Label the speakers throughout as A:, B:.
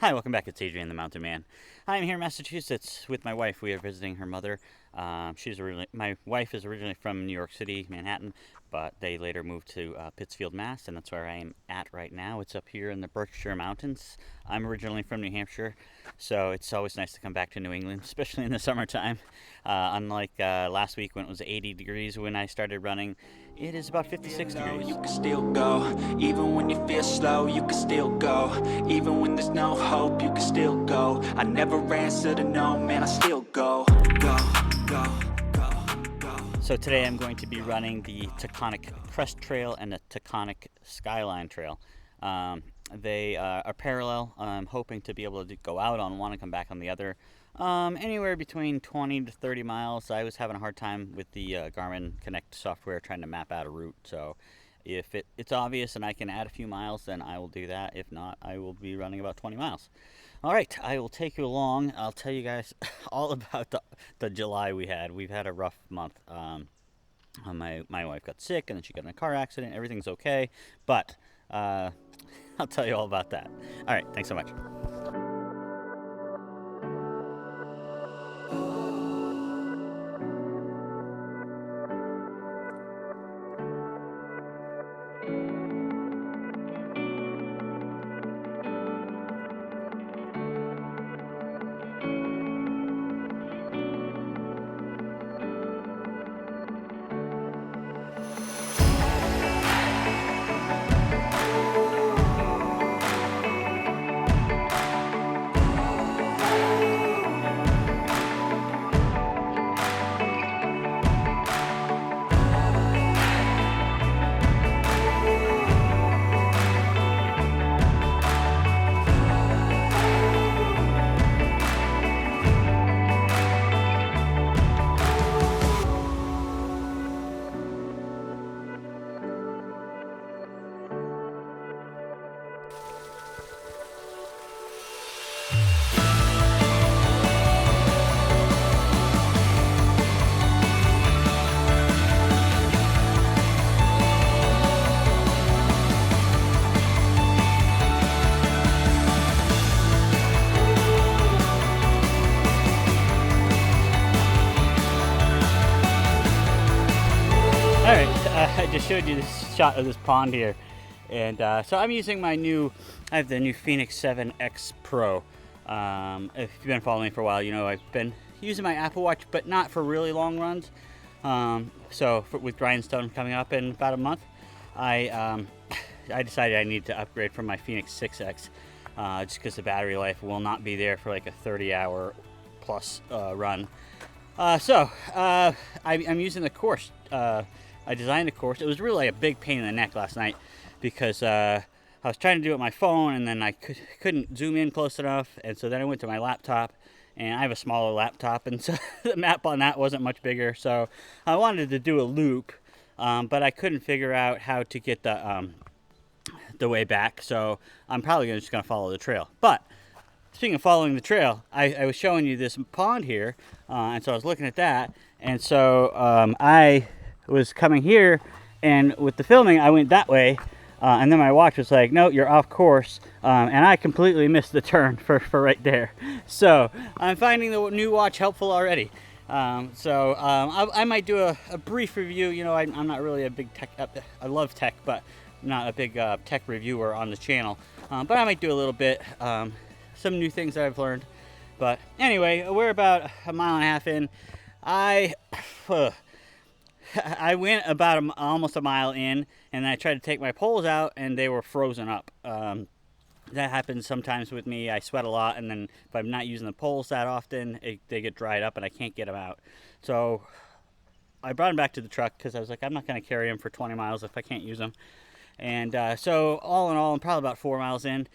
A: Hi, welcome back. It's Adrian the Mountain Man. I'm here in Massachusetts with my wife. We are visiting her mother. My wife is originally from New York City, Manhattan, but they later moved to Pittsfield, Mass, and that's where I am at right now. It's up here in the Berkshire Mountains. I'm originally from New Hampshire, so it's always nice to come back to New England, especially in the summertime. Unlike last week when it was 80 degrees when I started running, it is about 56 degrees.
B: You can still go, even when you feel slow, you can still go, even when there's no hope, you can still go. I never answer to no, man, I still go, go, go, go, go.
A: So today I'm going to be running the Taconic Crest Trail and the Taconic Skyline Trail. They are parallel. I'm hoping to be able to go out on one and come back on the other. Anywhere between 20 to 30 miles. I was having a hard time with the Garmin Connect software trying to map out a route. So if it's obvious and I can add a few miles, then I will do that. If not, I will be running about 20 miles. All right, I will take you along. I'll tell you guys all about the July we had. We've had a rough month. My wife got sick and then she got in a car accident. Everything's okay, but I'll tell you all about that. All right, thanks so much. Alright, I just showed you this shot of this pond here, and so I'm using I have the new Fenix 7X Pro. If you've been following me for a while, you know I've been using my Apple Watch, but not for really long runs. With Grindstone coming up in about a month, I decided I need to upgrade from my Fenix 6X, just because the battery life will not be there for like a 30-hour plus run. I'm using the course. I designed the course. It was really a big pain in the neck last night because I was trying to do it on my phone and then I couldn't zoom in close enough. And so then I went to my laptop, and I have a smaller laptop, and so the map on that wasn't much bigger. So I wanted to do a loop, but I couldn't figure out how to get the way back. So I'm probably just going to follow the trail. But speaking of following the trail, I was showing you this pond here, and so I was looking at that, and so I was coming here, and with the filming, I went that way, and then my watch was like, no, you're off course, and I completely missed the turn for right there. So I'm finding the new watch helpful already. I might do a brief review. You know, I'm not really a big tech, I love tech, but not a big tech reviewer on the channel, but I might do a little bit. Some new things that I've learned. But anyway, we're about a mile and a half in. I went about almost a mile in, and I tried to take my poles out, and they were frozen up. That happens sometimes with me. I sweat a lot, and then if I'm not using the poles that often, they get dried up, and I can't get them out. So I brought them back to the truck because I was like, I'm not going to carry them for 20 miles if I can't use them. And so all in all, I'm probably about 4 miles in.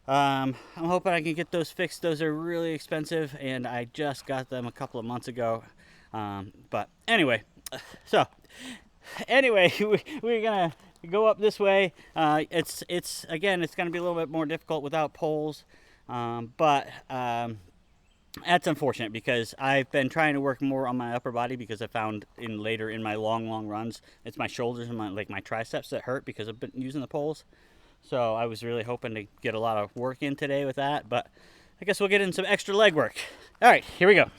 A: I'm hoping I can get those fixed. Those are really expensive, and I just got them a couple of months ago. But anyway, we're gonna go up this way. It's gonna be a little bit more difficult without poles, but that's unfortunate because I've been trying to work more on my upper body because I found in my long runs, it's my shoulders and my triceps that hurt because I've been using the poles. So I was really hoping to get a lot of work in today with that, but I guess we'll get in some extra leg work. All right, here we go.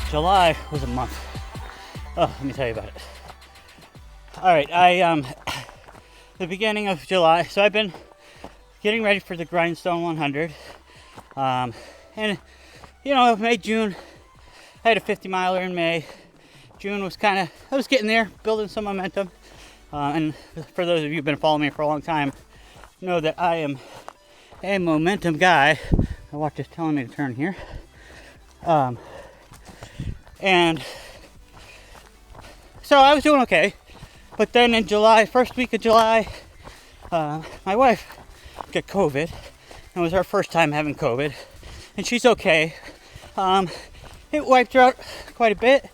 A: July was a month. Oh, let me tell you about it. All right, the beginning of July, so I've been getting ready for the Grindstone 100. And, you know, May, June, I had a 50 miler in May. June was I was getting there, building some momentum. And for those of you who've been following me for a long time, know that I am a momentum guy. My watch is telling me to turn here. And so I was doing okay. But then in July, first week of July, my wife got COVID. It was her first time having COVID. And she's okay. It wiped her out quite a bit.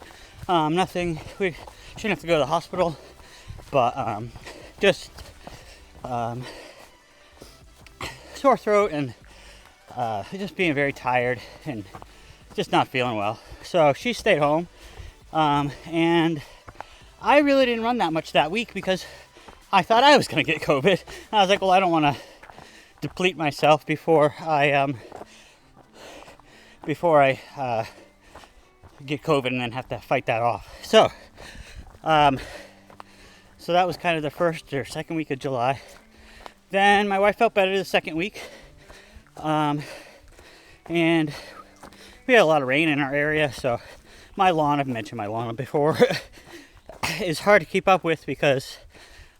A: Nothing, we shouldn't have to go to the hospital. But just sore throat and just being very tired and just not feeling well. So she stayed home. And I really didn't run that much that week because I thought I was going to get COVID. And I was like, well, I don't want to deplete myself before I get COVID and then have to fight that off. So that was kind of the first or second week of July. Then my wife felt better the second week. And we had a lot of rain in our area, so my lawn, I've mentioned my lawn before, is hard to keep up with because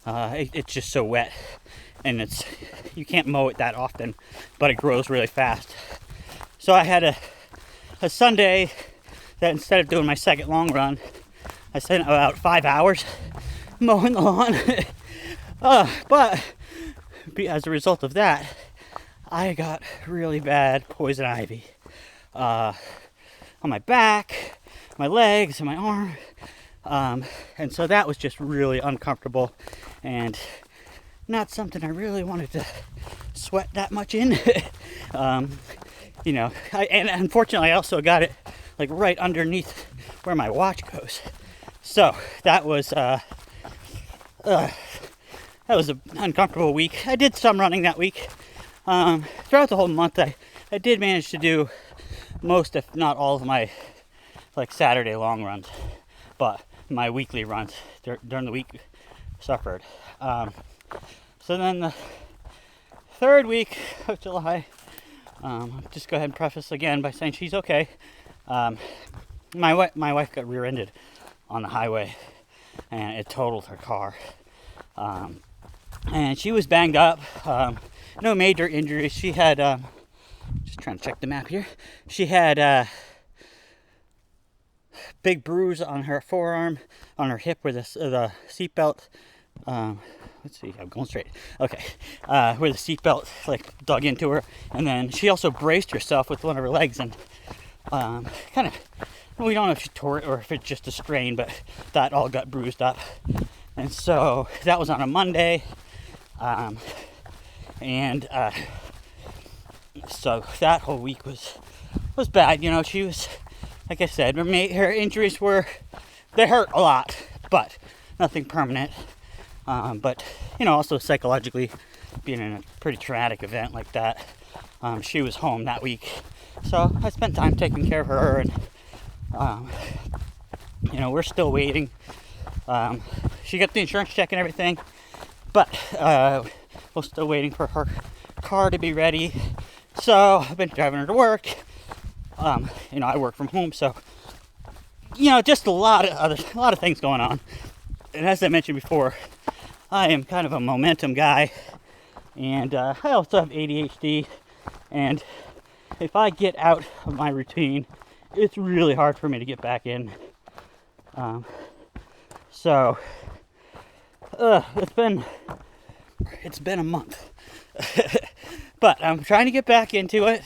A: it's just so wet. And you can't mow it that often, but it grows really fast. So I had a Sunday that instead of doing my second long run, I spent about 5 hours mowing the lawn. But as a result of that, I got really bad poison ivy on my back, my legs, and my arm. And so that was just really uncomfortable and not something I really wanted to sweat that much in. You know, and unfortunately I also got it like right underneath where my watch goes. So that was an uncomfortable week. I did some running that week. Throughout the whole month, I did manage to do most, if not all, of my like Saturday long runs, but my weekly runs during the week suffered. So then the third week of July, I'll just go ahead and preface again by saying she's okay. My wife got rear-ended on the highway, and it totaled her car. And she was banged up. No major injuries. She had, just trying to check the map here. She had big bruise on her forearm, on her hip where the seatbelt. Let's see, I'm going straight. Okay, where the seatbelt like dug into her, and then she also braced herself with one of her legs, and kind of, we don't know if she tore it or if it's just a strain, but that all got bruised up. And so that was on a Monday, and so that whole week was bad. You know, she was, like I said, her injuries they hurt a lot, but nothing permanent. But, you know, also psychologically, being in a pretty traumatic event like that, she was home that week. So I spent time taking care of her, and, you know, we're still waiting. She got the insurance check and everything, but we're still waiting for her car to be ready. So I've been driving her to work. You know, I work from home, so, you know, just a lot of things going on. And as I mentioned before, I am kind of a momentum guy, and I also have ADHD, and if I get out of my routine, it's really hard for me to get back in. So it's been a month, but I'm trying to get back into it.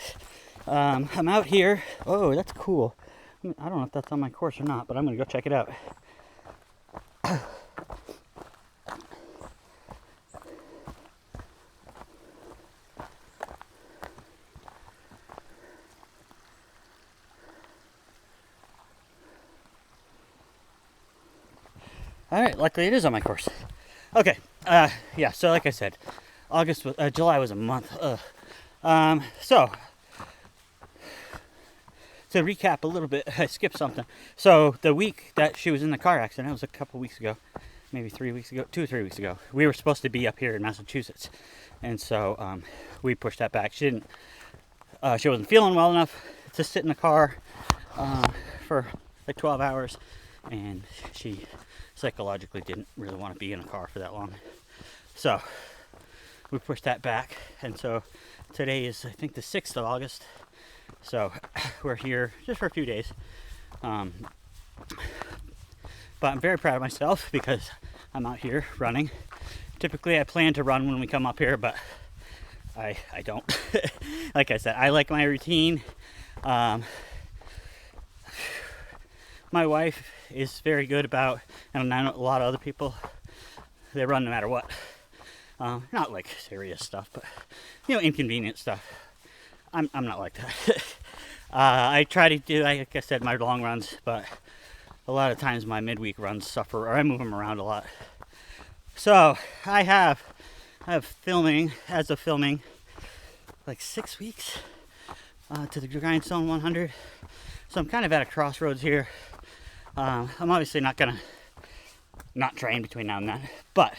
A: I'm out here. Oh, that's cool. I don't know if that's on my course or not, but I'm gonna go check it out. All right, luckily it is on my course. Okay, yeah, so like I said, July was a month. So, to recap a little bit, I skipped something. So, the week that she was in the car accident, it was a couple weeks ago, maybe 3 weeks ago, 2 or 3 weeks ago. We were supposed to be up here in Massachusetts, and so we pushed that back. She wasn't feeling well enough to sit in the car for like 12 hours, and she psychologically didn't really want to be in a car for that long. So we pushed that back, and so today is, I think, the 6th of August. So we're here just for a few days. But I'm very proud of myself because I'm out here running. Typically I plan to run when we come up here, but I don't. Like I said, I like my routine. My wife is very good about, and I know a lot of other people, they run no matter what. Not like serious stuff, but, you know, inconvenient stuff. I'm not like that. I try to do, like I said, my long runs, but a lot of times my midweek runs suffer, or I move them around a lot. So I have filming, as of filming, like 6 weeks to the Grindstone 100. So I'm kind of at a crossroads here. I'm obviously not gonna not train between now and then, but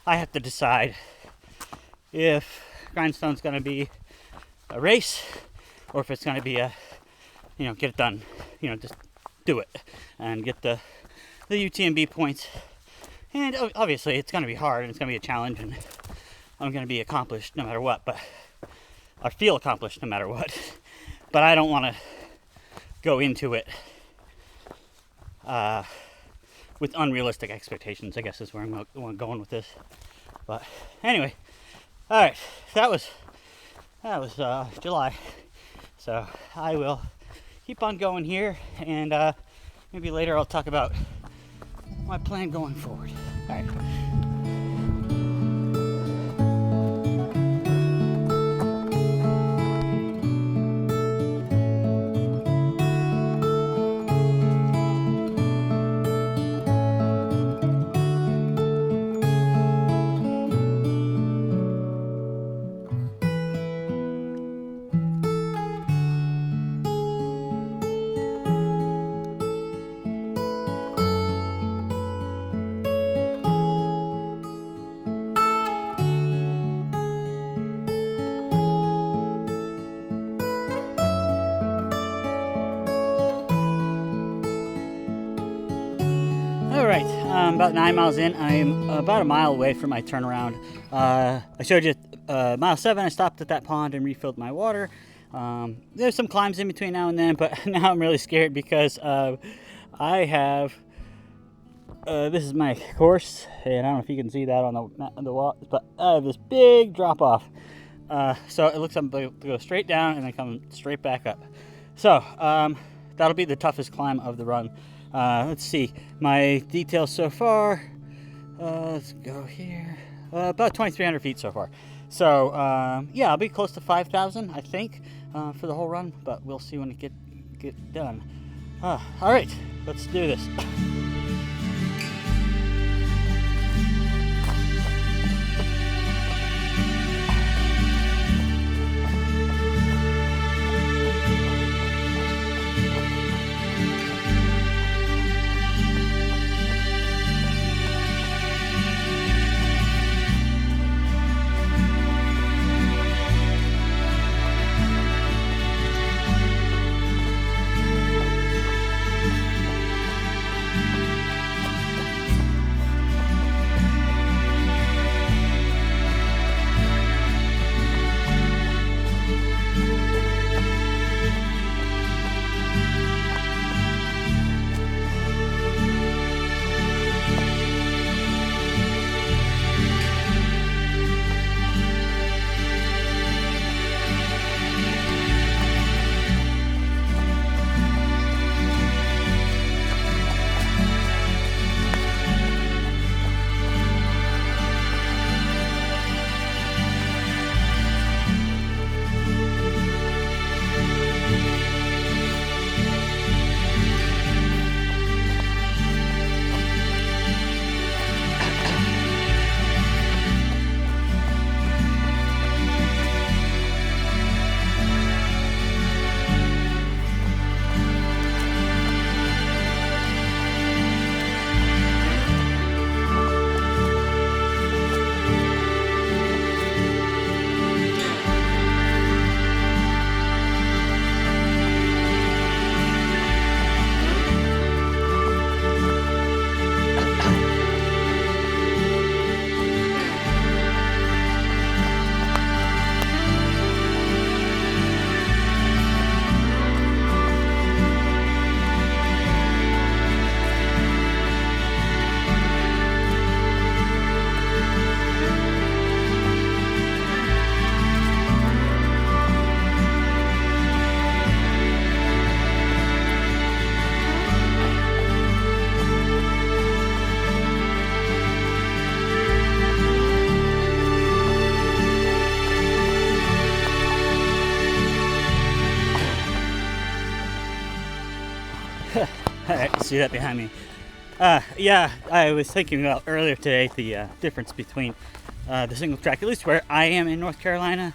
A: I have to decide if Grindstone's gonna be a race or if it's gonna be a, you know, get it done, you know, just do it and get the UTMB points. And obviously it's gonna be hard and it's gonna be a challenge, and I'm gonna be accomplished no matter what, but I feel accomplished no matter what. But I don't want to go into it with unrealistic expectations, I guess is where I'm going with this. But anyway, all right, that was July. So I will keep on going here, and maybe later I'll talk about my plan going forward. All right. About 9 miles in. I'm about a mile away from my turnaround. I showed you mile 7. I stopped at that pond and refilled my water. There's some climbs in between now and then, but now I'm really scared because I have, this is my course, and I don't know if you can see that on the wall, but I have this big drop off. So it looks like to go straight down and then come straight back up. So that'll be the toughest climb of the run. Let's see, my details so far, let's go here, about 2,300 feet so far. So yeah, I'll be close to 5,000, I think, for the whole run, but we'll see when it get done. All right, let's do this. Alright, see that behind me. Yeah, I was thinking about earlier today the difference between the single track, at least where I am in North Carolina.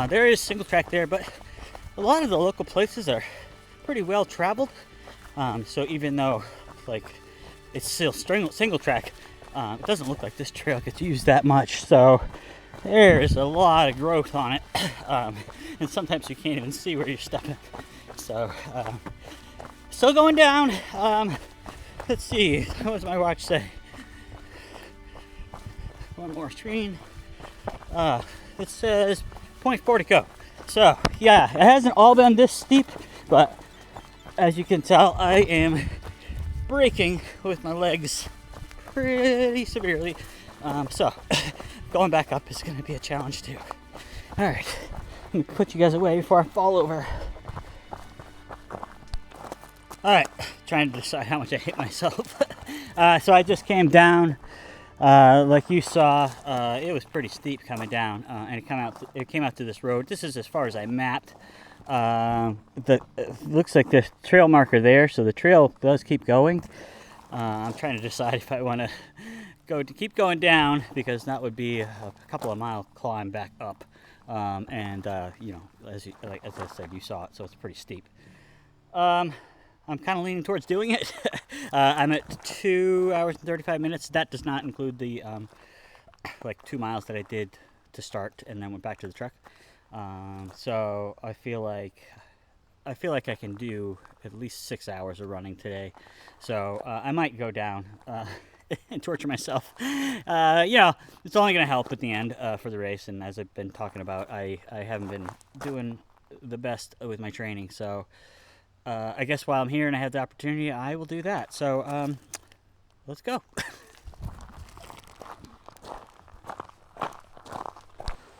A: There is single track there, but a lot of the local places are pretty well traveled. So even though like it's still single track, it doesn't look like this trail gets used that much. So there's a lot of growth on it, and sometimes you can't even see where you're stepping. So still going down. Let's see, what does my watch say? One more screen. It says 0.4 to go. So yeah, it hasn't all been this steep, but as you can tell, I am braking with my legs pretty severely. So going back up is going to be a challenge too. All right, let me put you guys away before I fall over. All right, trying to decide how much I hate myself. So I just came down, like you saw. It was pretty steep coming down, and it came out to this road. This is as far as I mapped. It looks like the trail marker there, so the trail does keep going. I'm trying to decide if I want to keep going down, because that would be a couple of mile climb back up, and you know, as I said, you saw it, so it's pretty steep. I'm kind of leaning towards doing it. I'm at 2 hours and 35 minutes. That does not include the like 2 miles that I did to start and then went back to the truck. So I feel like I can do at least 6 hours of running today. So I might go down and torture myself. You know, it's only going to help at the end for the race. And as I've been talking about, I haven't been doing the best with my training. So I guess while I'm here and I have the opportunity, I will do that. So let's go.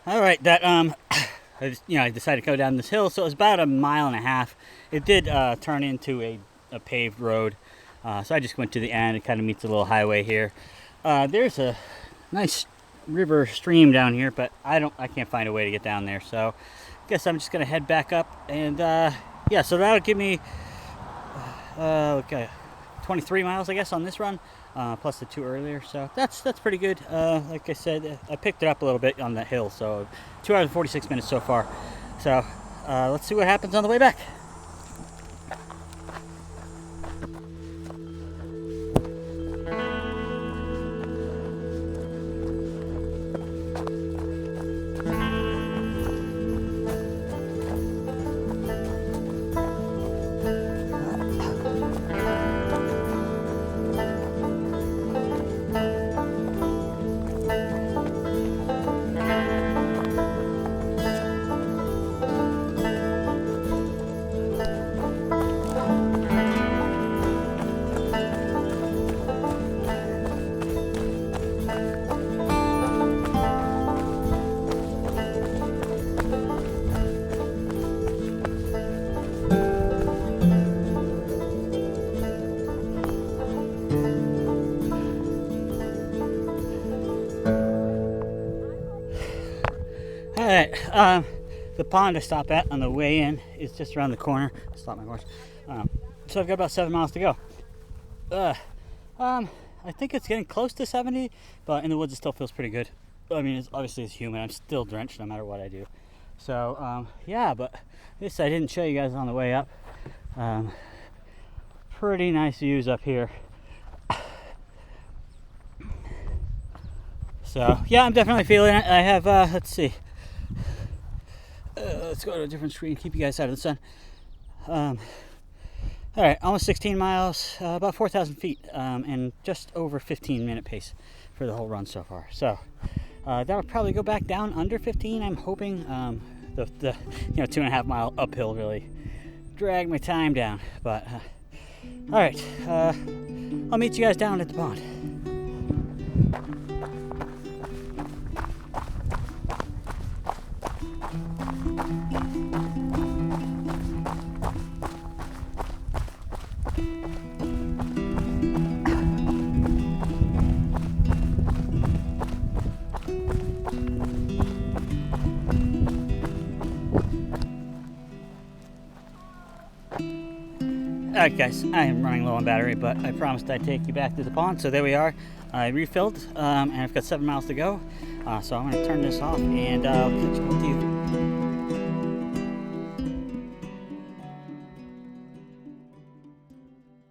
A: All right, that I decided to go down this hill, so it was about 1.5 miles. It did turn into a paved road, so I just went to the end. It kind of meets a little highway here. There's a nice river stream down here, but I can't find a way to get down there. So I guess I'm just gonna head back up, and yeah, so that'll give me okay, 23 miles, I guess, on this run. Plus the 2 earlier, so that's pretty good. Like I said, I picked it up a little bit on that hill, so 2 hours and 46 minutes so far. So let's see what happens on the way back. Alright, the pond I stop at on the way in is just around the corner. Stop my horse. So I've got about 7 miles to go. I think it's getting close to 70, but in the woods it still feels pretty good. I mean, obviously it's humid. I'm still drenched no matter what I do. So, yeah, but this I didn't show you guys on the way up. Pretty nice views up here. So, yeah, I'm definitely feeling it. I have, let's see. Let's go to a different screen, keep you guys out of the sun. Alright, almost 16 miles, about 4,000 feet, and just over 15-minute pace for the whole run so far. So, that'll probably go back down under 15, I'm hoping. The 2.5 mile uphill really dragged my time down. But, alright, I'll meet you guys down at the pond. Alright guys, I am running low on battery, but I promised I'd take you back to the pond, so there we are. I refilled, and I've got 7 miles to go, so I'm going to turn this off, and I'll catch you